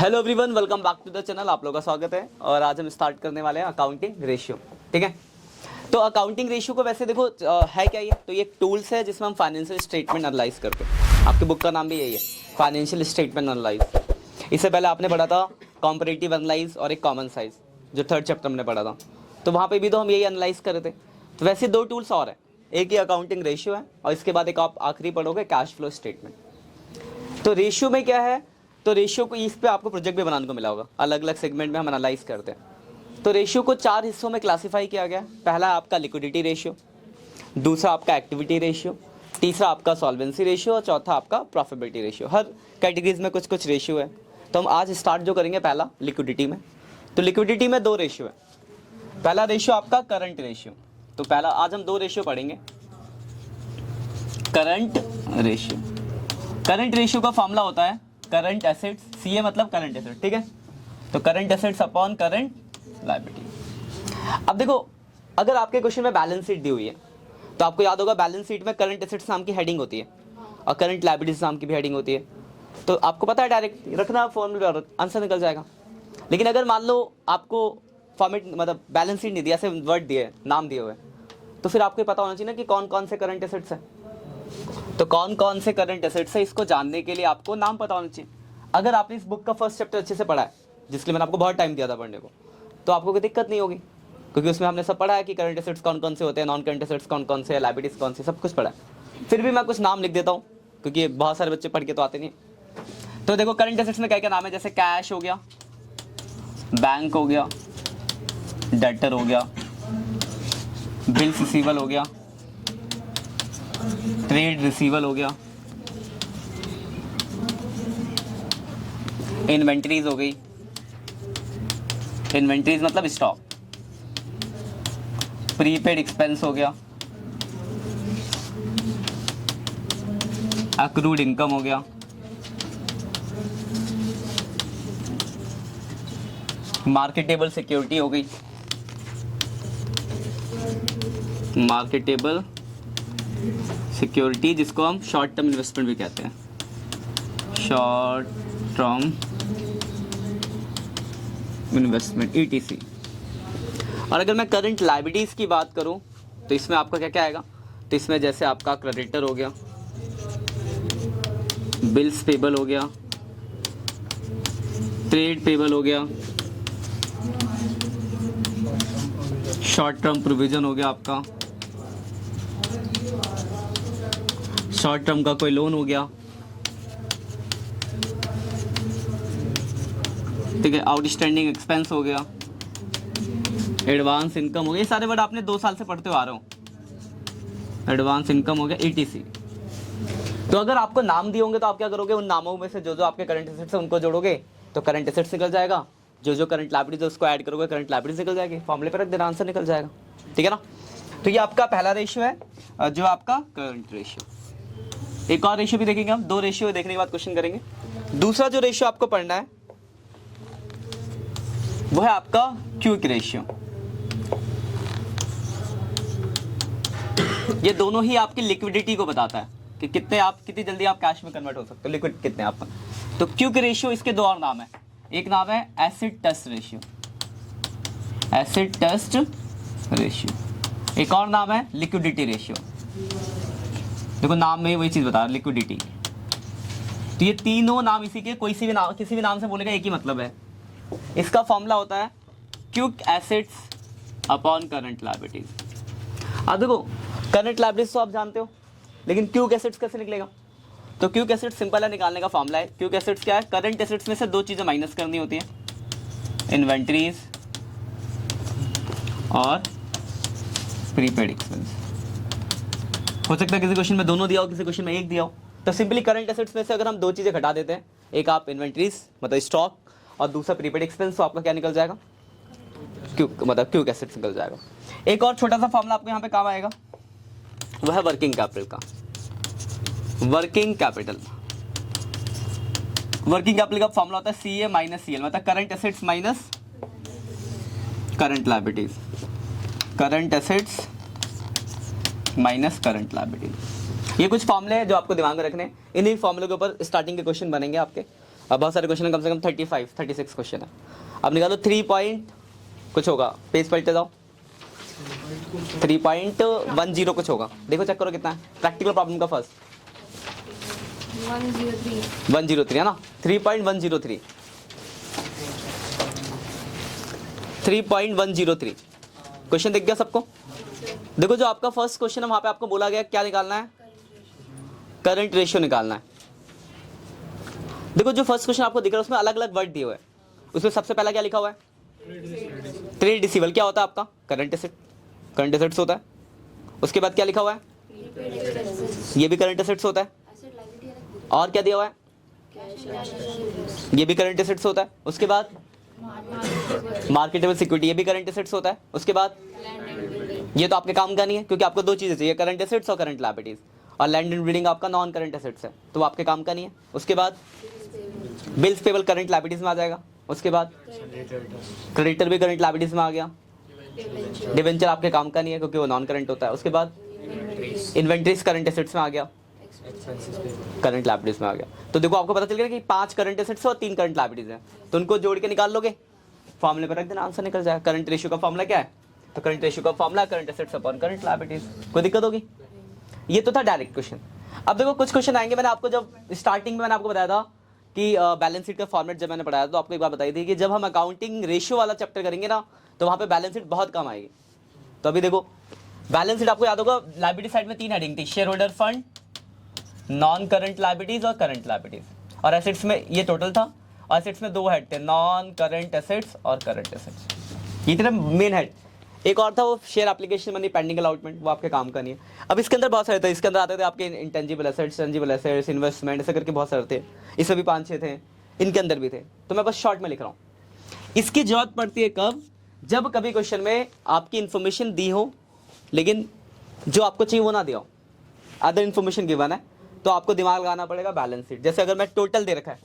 Hello everyone, welcome back to the channel. आप लोगों का स्वागत है और आज हम स्टार्ट करने वाले हैं अकाउंटिंग रेशियो। ठीक है, तो अकाउंटिंग रेशियो को वैसे देखो है क्या ये, तो ये एक टूल्स है जिसमें हम फाइनेंशियल स्टेटमेंट एनालाइज करते हैं। आपकी बुक का नाम भी यही है, फाइनेंशियल स्टेटमेंट एनालाइज। इससे पहले आपने पढ़ा था कॉम्परेटिव एनालाइज और एक कॉमन साइज, जो थर्ड चैप्टर में पढ़ा था, तो वहाँ पर भी तो हम यही एनालाइज कर रहे थे। तो वैसे दो टूल्स और हैं, एक ही अकाउंटिंग रेशियो है और इसके बाद एक आप आखिरी पढ़ोगे कैश फ्लो स्टेटमेंट। तो रेशियो में क्या है, तो रेशियो को इस पे आपको प्रोजेक्ट भी बनाने को मिला होगा, अलग अलग सेगमेंट में हम एनालाइज करते हैं। तो रेशियो को 4 हिस्सों में क्लासिफाई किया गया। पहला आपका लिक्विडिटी रेशियो, दूसरा आपका एक्टिविटी रेशियो, तीसरा आपका सॉल्वेंसी रेशियो और चौथा आपका प्रॉफिटेबिलिटी रेशियो। हर कैटेगरीज में कुछ कुछ रेशियो है। तो हम आज स्टार्ट जो करेंगे पहला लिक्विडिटी में। तो लिक्विडिटी में 2 रेशियो है। पहला रेशियो आपका करंट रेशियो। तो पहला आज हम 2 रेशियो पढ़ेंगे। करंट रेशियो, करंट रेशियो का फॉर्मूला होता है करंट एसेट्स, सीए मतलब करंट एसेट। ठीक है, तो current assets upon current liability. अब देखो, अगर आपके क्वेश्चन में बैलेंस शीट दी हुई है तो आपको याद होगा बैलेंस शीट में करंट एसेट्स नाम की हेडिंग होती है और करंट लायबिलिटीज नाम की भी हेडिंग होती है। तो आपको पता है डायरेक्ट रखना फॉर्मूला, आंसर निकल जाएगा। लेकिन अगर मान लो आपको फॉर्मेट मतलब बैलेंस शीट नहीं दिया, सिर्फ वर्ड दिए, नाम दिए हुए, तो फिर आपको पता होना चाहिए ना कि कौन कौन से करंट एसेट्स हैं। तो कौन कौन से करंट एसेट्स है, इसको जानने के लिए आपको नाम पता होना चाहिए। अगर आपने इस बुक का फर्स्ट चैप्टर अच्छे से पढ़ा है, जिसके लिए मैंने आपको बहुत टाइम दिया था पढ़ने को, तो आपको कोई दिक्कत नहीं होगी, क्योंकि उसमें हमने सब पढ़ा है कि करंट एसेट्स कौन कौन से होते हैं, नॉन करंट एसेट्स कौन कौन से, लायबिलिटीज कौन से, सब कुछ पढ़ा है। फिर भी मैं कुछ नाम लिख देता हूँ, क्योंकि बहुत सारे बच्चे पढ़ के तो आते नहीं। तो देखो करंट एसेट्स में क्या क्या नाम है, जैसे कैश हो गया, बैंक हो गया, डेटर हो गया, बिल्स रिसीवल हो गया, ट्रेड रिसीवल हो गया, इन्वेंटरीज हो गई, इन्वेंटरीज मतलब स्टॉक, प्रीपेड एक्सपेंस हो गया, अक्रूड इनकम हो गया, मार्केटेबल सिक्योरिटी हो गई, मार्केटेबल सिक्योरिटी जिसको हम शॉर्ट टर्म इन्वेस्टमेंट भी कहते हैं, शॉर्ट टर्म इन्वेस्टमेंट ETC। और अगर मैं करंट लायबिलिटीज की बात करूं तो इसमें आपका क्या क्या आएगा, तो इसमें जैसे आपका क्रेडिटर हो गया, बिल्स पेबल हो गया, ट्रेड पेबल हो गया, शॉर्ट टर्म प्रोविजन हो गया आपका, शॉर्ट टर्म का कोई लोन हो गया, ठीक है, आउटस्टैंडिंग एक्सपेंस हो गया, एडवांस इनकम हो गया। ये सारे वर्ड आपने 2 साल से पढ़ते हुए आ रहे हो। एडवांस इनकम हो गया, ETC। तो अगर आपको नाम दिए होंगे तो आप क्या करोगे, उन नामों में से जो जो आपके करंट एसेट्स हैं उनको जोड़ोगे तो करंट एसेट्स निकल जाएगा, जो जो करंट लायबिलिटीज उसको ऐड करोगे करंट लायबिलिटीज निकल जाएगी, फॉर्मूले पे रख देना, आंसर निकल जाएगा। ठीक है ना। तो ये आपका पहला रेशियो है, जो आपका करंट रेशियो। एक और रेशियो भी देखेंगे हम, 2 रेशियो देखने के बाद क्वेश्चन करेंगे। दूसरा जो रेशियो आपको पढ़ना है वो है आपका क्विक रेशियो। ये दोनों ही आपकी लिक्विडिटी को बताता है कि कितनी जल्दी आप कैश में कन्वर्ट हो सकते हो, लिक्विड कितने आप। तो क्विक रेशियो, इसके 2 और नाम है। एक नाम है acid test ratio, acid test ratio. एक और नाम है लिक्विडिटी रेशियो। देखो नाम में वही चीज बता रहा है, लिक्विडिटी। तो ये तीनों नाम इसी के, कोई सी भी नाम, किसी भी नाम से बोलेगा एक ही मतलब है। इसका फॉर्मूला होता है quick assets upon current liabilities. अब देखो करंट लायबिलिटीज तो आप जानते हो, लेकिन क्विक एसेट्स कैसे निकलेगा। तो क्विक एसेट्स सिंपल है, निकालने का फॉर्मूला है। क्विक एसेट्स क्या है, करंट एसेट्स में से 2 चीजें माइनस करनी होती है, इन्वेंटरीज और प्रीपेड एक्सपेंस। हो सकता है किसी क्वेश्चन में दोनों दिया हो, किसी क्वेश्चन में एक दिया हो। तो सिंपली करंट एसेट्स में से अगर हम 2 चीजें घटा देते हैं, एक आप इन्वेंटरीज मतलब स्टॉक और दूसरा प्रीपेड एक्सपेंस, तो आपका क्या निकल जाएगा, क्विक एसेट्स निकल जाएगा। एक और छोटा सा फॉर्मूला आपको यहाँ पे काम आएगा, वह है वर्किंग कैपिटल का। वर्किंग कैपिटल, वर्किंग कैपिटल का फॉर्मूला होता है CA माइनस CL, मतलब current assets minus current liabilities, current assets minus current liabilities. ये कुछ फॉर्मूले हैं जो आपको दिमाग में रखने हैं। इन्हीं फॉर्मूले के ऊपर स्टार्टिंग के क्वेश्चन बनेंगे आपके। अब बहुत सारे क्वेश्चन है, कम से कम 36 क्वेश्चन है। अब निकालो 3 पॉइंट कुछ होगा, पेज पलटे जाओ, 3.10 कुछ होगा, देखो चेक करो कितना है। प्रैक्टिकल प्रॉब्लम का फर्स्ट 103 है ना, 3.103 3.103 क्वेश्चन दिख गया सबको। देखो जो आपका फर्स्ट क्वेश्चन है वहां पे आपको बोला गया क्या निकालना है, करंट रेशियो निकालना है। देखो जो फर्स्ट क्वेश्चन आपको दिख रहा है उसमें अलग अलग वर्ड दिए हुए हैं, उसमें सबसे पहला क्या लिखा हुआ है, ट्रेड रिसीवेबल। क्या होता है आपका, करंट एसेट, करंट एसेट्स होता है। उसके बाद क्या लिखा हुआ है, ये भी करंट एसेट्स होता है। और क्या दिया हुआ है, ये भी करंट एसेट्स होता है। उसके बाद मार्केटेबल सिक्योरिटी, ये भी करंट एसेट्स होता है। उसके बाद ये तो आपके काम का नहीं है क्योंकि आपको दो चीजें चाहिए, करंट एसेट्स और करंट लायबिलिटीज, और लैंड एंड बिल्डिंग आपका नॉन करंट एसेट्स है तो वो आपके काम का नहीं है। उसके बाद बिल्स पेबल करंट लायबिलिटीज में आ जाएगा। उसके बाद क्रेडिटर भी करंट लायबिलिटीज में आ गया। डिवेंचर आपके काम का नहीं है क्योंकि वो नॉन करंट होता है। उसके बाद इन्वेंट्रीज करंट एसेट्स में आ गया, करंट लायबिलिटीज में आ गया। तो देखो आपको पता चल गया कि 5 करंट एसेट्स और 3 करंट लायबिलिटीज हैं, तो उनको जोड़ के निकाल लोगे, फॉर्मूले पर रख देना, आंसर निकल जाएगा। करंट रेशियो का फॉर्मूला क्या है, तो करंट रेशियो का formula current assets upon current liabilities. कोई दिक्कत होगी, ये तो था डायरेक्ट क्वेश्चन। अब देखो कुछ क्वेश्चन आएंगे, मैंने आपको जब स्टार्टिंग में मैंने आपको बताया था कि बैलेंस शीट का फॉर्मेट जब मैंने पढ़ाया तो आपको एक बात बताई थी कि जब हम अकाउंटिंग रेशियो वाला चैप्टर करेंगे ना तो वहाँ पे बैलेंस शीट बहुत कम आएगी। तो अभी देखो बैलेंस शीट आपको याद होगा, लायबिलिटी साइड में 3 हेडिंग थी, share holder fund, non current liabilities और करंट लायबिलिटीज, और एसेट्स में ये टोटल था, और एसेट्स में 2 हेड थे, नॉन करंट एसेट्स और करंट एसेट्स, ये थे मेन हेड। एक और था वो share application money pending allotment, वो आपके काम का नहीं है। अब इसके अंदर बहुत सारे थे, इसके अंदर आते थे आपके intangible assets, tangible assets, investment, ऐसे करके बहुत सारे थे। इसमें भी 5-6 थे, इनके अंदर भी थे, तो मैं बस शॉर्ट में लिख रहा हूँ। इसकी जरूरत पड़ती है कब, जब कभी क्वेश्चन में आपकी इन्फॉर्मेशन दी हो लेकिन जो आपको चाहिए वो ना दिया हो, अदर इन्फॉर्मेशन गिवन है, तो आपको दिमाग लगाना पड़ेगा बैलेंस शीट। जैसे अगर मैं टोटल दे रखा है,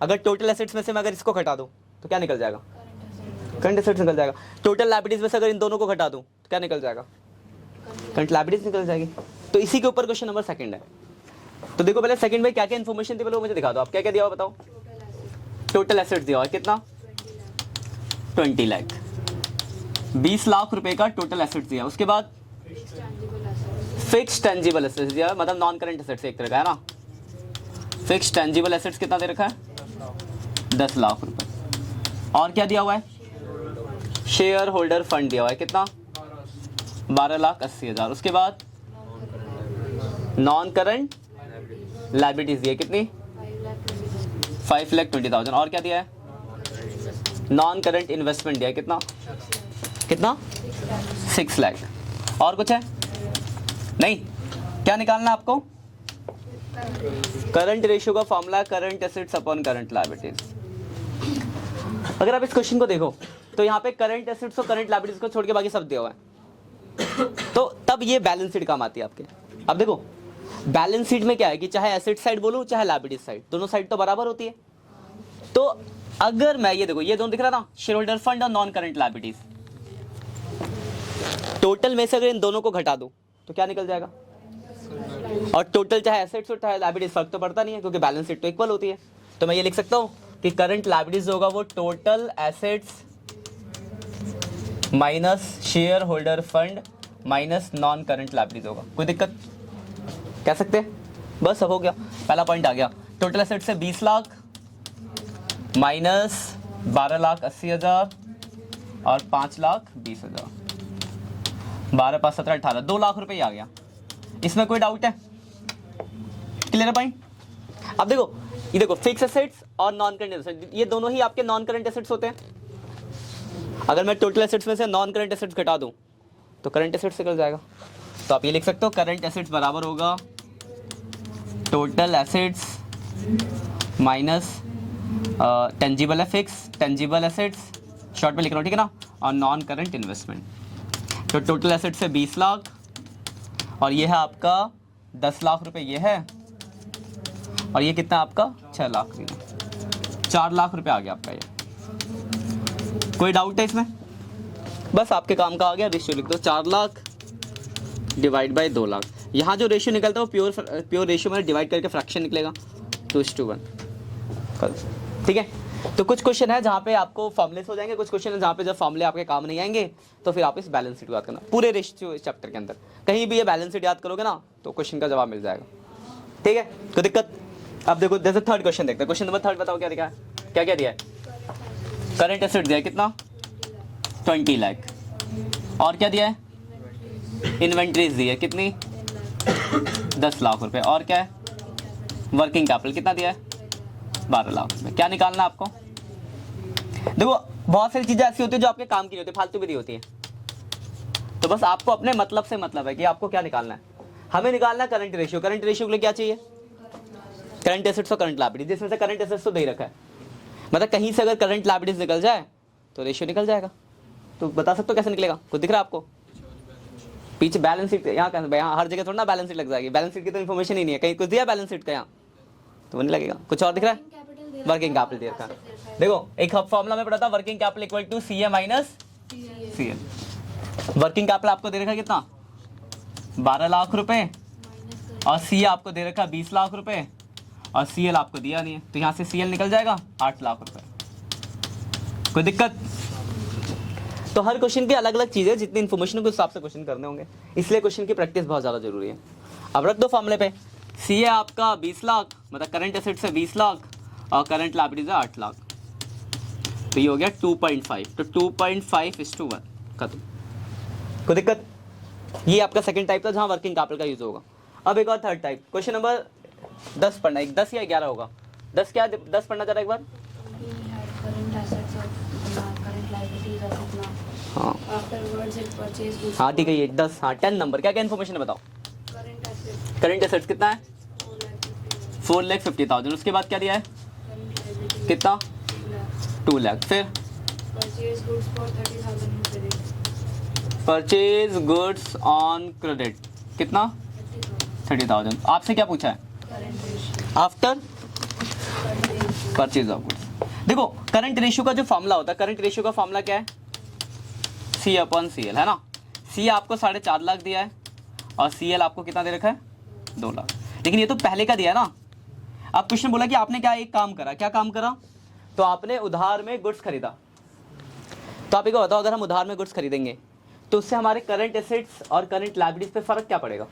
अगर टोटल एसेट्स में से मैं अगर इसको घटा दूँ तो क्या निकल जाएगा, करंट एसेट्स निकल जाएगा। टोटल लायबिलिटीज में से अगर इन दोनों को घटा दूं तो क्या निकल जाएगा, करंट लायबिलिटीज निकल जाएगी। तो इसी के ऊपर क्वेश्चन नंबर 2 है। तो देखो पहले सेकंड में क्या क्या इन्फॉर्मेशन थी, पहले वो मुझे दिखा दो, आप क्या क्या दिया हुआ बताओ। टोटल एसेट्स दिया हुआ कितना, 20 लाख, 20 लाख रुपए का टोटल एसेट्स दिया। उसके बाद फिक्स टेंजिबल एसेट्स दिया, मतलब नॉन करंट एसेट्स एक तरह का है ना। फिक्स टेंजिबल एसेट्स कितना दे रखा है, 10 लाख रुपए। और क्या दिया हुआ है, शेयर होल्डर फंड दिया हुआ है कितना, 12,80,000। उसके बाद नॉन करंट लायबिलिटीज दी है कितनी, 5,20,000। और क्या दिया है, नॉन करंट इन्वेस्टमेंट दिया है कितना, कितना 6 लाख। और कुछ है नहीं, क्या निकालना है आपको, करंट रेशियो का formula current assets upon current liabilities. अगर आप इस क्वेश्चन को देखो तो यहाँ पे करंट एसेट्स और करंट लायबिलिटीज को छोड़ के बाकी सब दिया हुआ है, तो तब ये बैलेंस शीट काम आती है आपके। अब देखो बैलेंस शीट में क्या है कि चाहे एसेट साइड बोलूं चाहे लायबिलिटी साइड, दोनों साइड तो बराबर होती है। तो अगर मैं ये देखो, ये दोनों दिख रहा ना, शेयर होल्डर फंड और नॉन करंट लायबिलिटीज, टोटल में से अगर इन दोनों को घटा दो तो क्या निकल जाएगा, और टोटल चाहे एसेट्स हो चाहे लायबिलिटीज फर्क तो पड़ता नहीं है क्योंकि बैलेंस शीट तो इक्वल होती है। तो मैं ये लिख सकता हूँ कि करंट लायबिलिटीज होगा वो total assets minus share holder fund minus non current liabilities होगा। कोई दिक्कत, कह सकते हैं, बस अब हो गया, पहला पॉइंट आ गया। टोटल एसेट से 20 लाख माइनस 12,80,000 और 5,20,000, 12 5 17 18, 2 लाख रुपए ही आ गया। इसमें कोई डाउट है, क्लियर है पॉइंट। अब देखो ये देखो फिक्स एसेट्स और नॉन करंट एसेट्स, ये दोनों ही आपके नॉन करंट एसेट्स होते हैं। अगर मैं टोटल एसेट्स में से नॉन करंट एसेट्स घटा दूं तो करंट एसेट्स निकल जाएगा। तो आप ये लिख सकते हो करंट एसेट्स बराबर होगा टोटल एसेट्स माइनस टेंजिबल है फिक्स, टेंजिबल एसेट्स शॉर्ट में लिख रहा हूँ ठीक है ना, और नॉन करंट इन्वेस्टमेंट। तो टोटल एसेट्स से 20 लाख और ये है आपका 10 लाख रुपए ये है, और ये कितना आपका 6 लाख, 4 लाख रुपए आ गया आपका ये। कोई डाउट है इसमें, बस आपके काम का आ गया। रेशियो लिख दो, 4 लाख डिवाइड बाय 2 लाख। यहाँ जो रेशियो निकलता है वो प्योर रेशियो में डिवाइड करके फ्रैक्शन निकलेगा, 2:1। ठीक है। तो कुछ क्वेश्चन है जहाँ पे आपको फॉर्मुले हो जाएंगे, कुछ क्वेश्चन है जहाँ पे जब फॉर्मुले आपके काम नहीं आएंगे तो फिर आप इस बैलेंस शीट को याद करना। पूरे रेशियो इस चैप्टर के अंदर कहीं भी ये बैलेंस शीट याद करोगे ना तो क्वेश्चन का जवाब मिल जाएगा। ठीक है, कोई दिक्कत? अब देखो जैसे थर्ड क्वेश्चन देखते हैं। क्वेश्चन नंबर थर्ड बताओ क्या दिखा है, क्या क्या दिया है? करंट एसेट दिया है कितना? 20 लाख। और क्या दिया है? इन्वेंट्रीज दी है कितनी? 10 लाख रुपए। और क्या है? वर्किंग कैपिटल कितना दिया है? 12 लाख रुपए। क्या निकालना है आपको? देखो बहुत सारी चीजें ऐसी होती है जो आपके काम की नहीं होती, फालतू भी नहीं होती है। तो बस आपको अपने मतलब से मतलब है कि आपको क्या निकालना है। हमें निकालना है करंट रेशियो। करंट रेशियो के लिए क्या चाहिए? करंट एसेट्स और करंट लायबिलिटीज, जिसमें से करंट एसेट्स तो दे रखा है, मतलब कहीं से अगर करंट लायबिलिटीज निकल जाए तो रेशियो निकल जाएगा। तो बता सकते हो कैसे निकलेगा? कुछ दिख रहा है आपको? पीछे बैलेंस शीट यहाँ कहाँ, यहाँ हर जगह थोड़ा ना बैलेंस शीट लग जाएगी। बैलेंस शीट की तो इन्फॉर्मेशन ही नहीं है, कहीं कुछ दिया बैलेंस शीट का यहाँ तो वो नहीं लगेगा। कुछ और दिख रहा है? वर्किंग कैपिटल दे रखा है। देखो एक फॉर्मूला में पढ़ा था, working capital equal to C A minus C L. Working capital आपको दे रखा है कितना? 12 लाख रुपए। और सी ए आपको दे रखा है 20 लाख रुपए। और सी एल आपको दिया नहीं है, तो यहाँ से सी एल निकल जाएगा 8 लाख रुपए। कोई दिक्कत? तो हर क्वेश्चन की अलग अलग चीज़ है, जितनी इन्फॉर्मेशन के हिसाब से क्वेश्चन करने होंगे, इसलिए क्वेश्चन की प्रैक्टिस बहुत ज़्यादा जरूरी है। अब रख दो फॉर्मूले पे। सी ए आपका 20 लाख, मतलब करंट एसेट से 20 लाख और करंट लायबिलिटीज है 8 लाख, तो ये हो गया 2.5। तो 2.5:1 खत्म। कोई दिक्कत? ये आपका सेकंड टाइप था जहाँ वर्किंग कैपिटल का यूज होगा। अब एक और थर्ड टाइप, क्वेश्चन नंबर 10 पढ़ना, एक 10 या 11 होगा। 10 क्या? 10 पढ़ना जरा एक बार। हाँ हाँ ठीक है, ये 10, हाँ 10 नंबर। क्या क्या इन्फॉर्मेशन है बताओ? करंट एसेट्स कितना है? 4,50,000। उसके बाद क्या दिया है? कितना? 2 लाख। फिर परचेज गुड्स ऑन क्रेडिट कितना? 30,000। आपसे क्या पूछा है? After purchase of goods. देखो करंट रेशियो का जो फॉर्मूला होता है, करंट रेशियो का फॉर्मूला क्या है? C/CL है ना। C आपको 4.5 लाख दिया है और CL आपको कितना दे रखा है? 2 लाख। लेकिन ये तो पहले का दिया है ना। अब क्वेश्चन बोला कि आपने क्या एक काम करा, क्या काम करा? तो आपने उधार में गुड्स खरीदा। तो आप एक बताओ, अगर हम उधार में गुड्स खरीदेंगे तो उससे हमारे करंट एसेट्स और करंट लायबिलिटीज पे फर्क क्या पड़ेगा?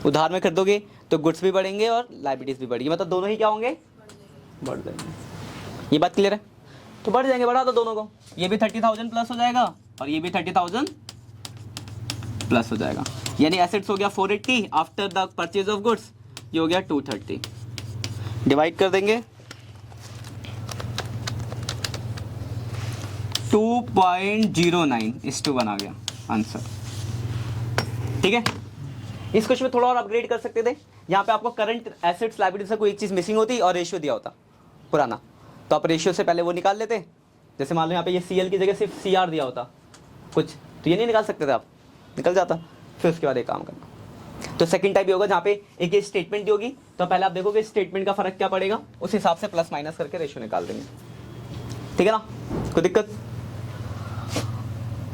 उधार में खरीदोगे तो गुड्स भी बढ़ेंगे और लायबिलिटीज भी बढ़ेगी, मतलब दोनों ही क्या होंगे? बढ़ जाएंगे। ये बात क्लियर है? तो बढ़ जाएंगे, बढ़ा दो दोनों को। ये भी 30,000 प्लस हो जाएगा और ये भी 30,000 प्लस हो जाएगा। यानी एसेट्स हो गया 480 after the purchase of goods, ये हो गया 230। डिवाइड कर देंगे 2.09:1 आ गया आंसर। ठीक है, इस क्वेश्चन में थोड़ा और अपग्रेड कर सकते थे। यहाँ पे आपको करंट एसेट्स लायबिलिटी से कोई एक चीज मिसिंग होती और रेशियो दिया होता पुराना, तो आप रेशियो से पहले वो निकाल लेते। जैसे मान लो यहाँ पे ये CL की जगह सिर्फ CR दिया होता कुछ, तो ये नहीं निकाल सकते थे आप, निकल जाता। फिर उसके बाद एक काम करना। तो सेकंड टाइप ये होगा जहाँ पे एक ये स्टेटमेंट दी होगी, तो पहले आप देखोगे स्टेटमेंट का फर्क क्या पड़ेगा, उस हिसाब से प्लस माइनस करके रेशियो निकाल देंगे। ठीक है ना, कोई दिक्कत?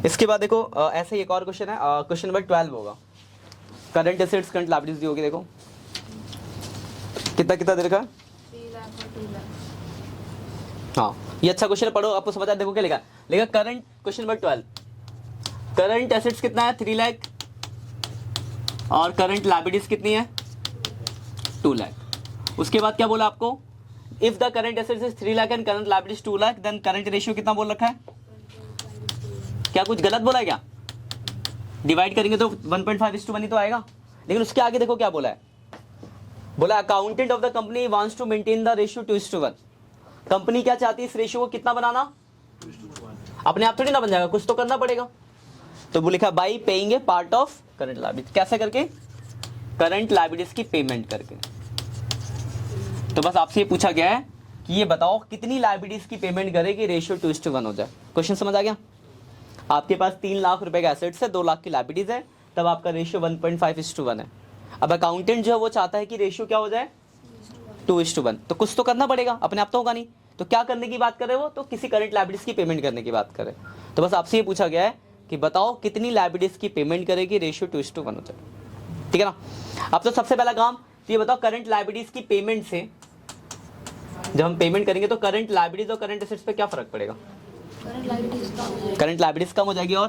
इसके बाद देखो ऐसे ही एक और क्वेश्चन है, क्वेश्चन नंबर 12 होगा। करंट एसेट्स करंट लायबिलिटीज दी होगी, देखो कितना कितना दे रखा है? हाँ ये अच्छा क्वेश्चन है, पढ़ो आपको समझ आ। देखो क्या लिखा है, current question number 12, current assets कितना है? 3 लाख और करंट लायबिलिटीज कितनी है? 2 लाख। उसके बाद क्या बोला आपको? If the current assets is 3 lakh and current liabilities 2 lakh, then current ratio कितना बोल रखा है? क्या कुछ गलत बोला है क्या? डिवाइड करेंगे तो 1.5:1 ही तो आएगा। लेकिन उसके आगे देखो क्या बोला है, बोला accountant of the company wants to maintain the ratio 2:1। Company क्या चाहती है? इस रेशियो को कितना बनाना? अपने आप थोड़ी ना बन जाएगा, कुछ तो करना पड़ेगा। तो वो लिखा by paying A part of current liability. कैसे करके? करंट लायबिलिटीज की पेमेंट करके। तो बस आपसे ये पूछा गया है कि ये बताओ कितनी लायबिलिटीज की पेमेंट करे कि रेशियो 2:1 हो जाए। क्वेश्चन समझ आ गया? आपके पास 3 लाख रुपए का एसेट्स है, 2 लाख की लायबिलिटीज है, तब आपका रेशियो 1.5:1 है। अब अकाउंटेंट जो है वो चाहता है कि रेशियो क्या हो जाए? 2:1। तो कुछ तो करना पड़ेगा, अपने आप तो होगा नहीं। तो क्या करने की बात करे वो? तो किसी करंट लायबिलिटीज की पेमेंट करने की बात करे। तो बस आपसे ये पूछा गया है कि बताओ कितनी लायबिलिटीज की पेमेंट करेगी रेशियो 2:1 हो जाए। ठीक है ना। अब तो सबसे पहला काम तो ये बताओ करंट लायबिलिटीज की पेमेंट से जब हम पेमेंट करेंगे तो करंट लायबिलिटीज और करंट एसेट्स पे क्या फर्क पड़ेगा? करंट लायबिलिटीज कम हो जाएगी और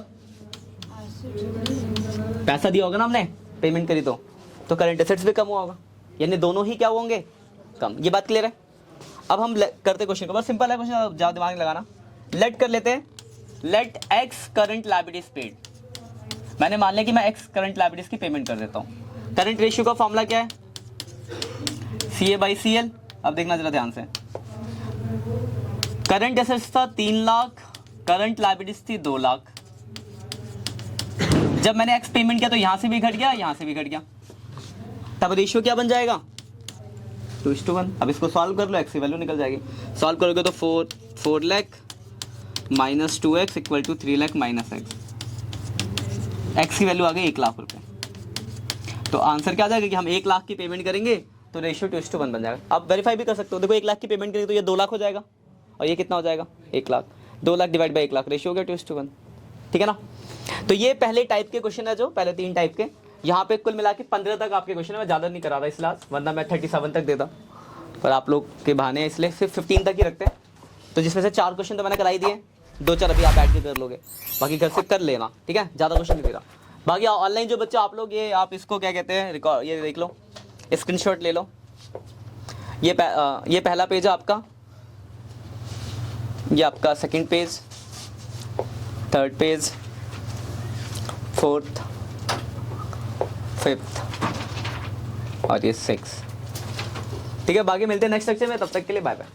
पैसा दिया होगा ना हमने, पेमेंट करी तो करंट एसेट्स भी कम हुआ होगा, यानी दोनों ही क्या होंगे? कम। ये बात क्लियर है? अब हम करते क्वेश्चन को, बहुत सिंपल है क्वेश्चन, ज़्यादा दिमाग नहीं लगाना। लेट कर लेते हैं, let x current liabilities paid. मैंने मान लिया कि मैं एक्स करंट लायबिलिटीज की पेमेंट कर देता हूँ। करंट रेशियो का फॉर्मूला क्या है? CA/CL। अब देखना जरा ध्यान से, करंट एसेट्स था 3 लाख, करंट लायबिलिटीज थी 2 लाख। जब मैंने एक्स पेमेंट किया तो यहां से भी घट गया, यहां से भी घट गया, तब रेशियो क्या बन जाएगा? 2:1। अब इसको सॉल्व कर लो, एक्स की वैल्यू निकल जाएगी। सॉल्व करोगे तो 4 lakh minus 2x equal to 3 lakh minus x. X की वैल्यू आ गई 1 लाख रुपए। तो आंसर क्या आ जाएगा कि हम 1 लाख की पेमेंट करेंगे तो रेशियो 2:1 बन जाएगा। आप वेरीफाई भी कर सकते हो, देखो 1 लाख की पेमेंट करेंगे तो ये 2 लाख हो जाएगा, और ये कितना हो जाएगा? 1 lakh. 2 lakh divide by 1 lakh, ratio हो गया 2:1। ठीक है ना? तो ये पहले टाइप के क्वेश्चन है, जो पहले 3 टाइप के। यहाँ पे कुल मिला के 15 तक आपके क्वेश्चन है। मैं ज़्यादा नहीं करा रहा इसलिए, वरना मैं 37 तक देता, पर आप लोग के बहाने हैं इसलिए सिर्फ 15 तक ही रखते हैं। तो जिसमें से 4 क्वेश्चन तो मैंने कराई दिए, 2-4 अभी आप बैठ के कर लोगे, बाकी घर से कर लेना। ठीक है, ज़्यादा क्वेश्चन नहीं दे रहा। बाकी ऑनलाइन जो बच्चे आप लोग, ये आप इसको क्या कहते हैं, रिकॉर्ड, ये देख लो, स्क्रीनशॉट ले लो। ये पहला पेज है आपका, ये आपका second page, third page, fourth, fifth और ये 6। ठीक है, बाकी मिलते हैं नेक्स्ट लेक्चर में, तब तक के लिए बाय बाय।